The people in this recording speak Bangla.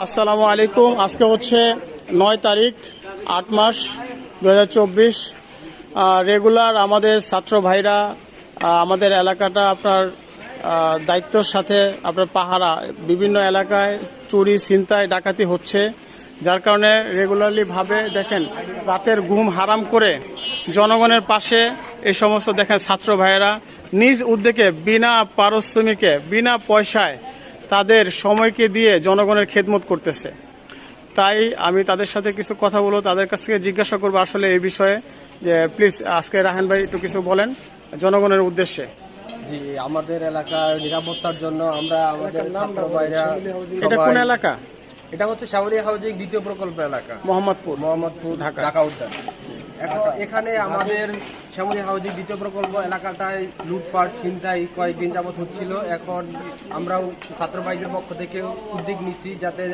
আসসালামু আলাইকুম। আজকে হচ্ছে 9 তারিখ 8 মাস 2024। রেগুলার আমাদের ছাত্র ভাইরা আমাদের এলাকাটা আপনার দায়িত্বর সাথে আপনার পাহারা বিভিন্ন এলাকায় চুরি ছিনতাই ডাকাতি হচ্ছে, যার কারণে রেগুলারলি ভাবে দেখেন রাতের ঘুম হারাম করে জনগণের পাশে এই সমস্ত দেখেন ছাত্র ভাইয়েরা নিজ উদ্যোগে বিনা পারিশ্রমিকে বিনা পয়সায় তাদের সময়কে দিয়ে জনগণের খেদমত করতেছে। তাই আমি তাদের সাথে কিছু কথা বলবো, তাদের কাছ থেকে জিজ্ঞাসা করবো আসলে এই বিষয়ে, যে প্লিজ আজকে রাহান ভাই একটু কিছু বলেন জনগণের উদ্দেশ্যে। জি, আমাদের এলাকার নিরাপত্তার জন্য আমরা আমাদের ছাত্র ভাইরা এটা কোন এলাকা? এটা হচ্ছে শ্যামলী হাউজিং দ্বিতীয় প্রকল্প এলাকা, মোহাম্মদপুর ঢাকা উদ্যান। এখানে আমাদের শ্যামলী হাউজিং দ্বিতীয় প্রকল্প এলাকাটায় লুটপাট ছিনতাই কয়েকদিন যাবত হচ্ছিল। এখন আমরাও ছাত্র ভাইদের পক্ষ থেকে উদ্যোগ নিচ্ছি যাতে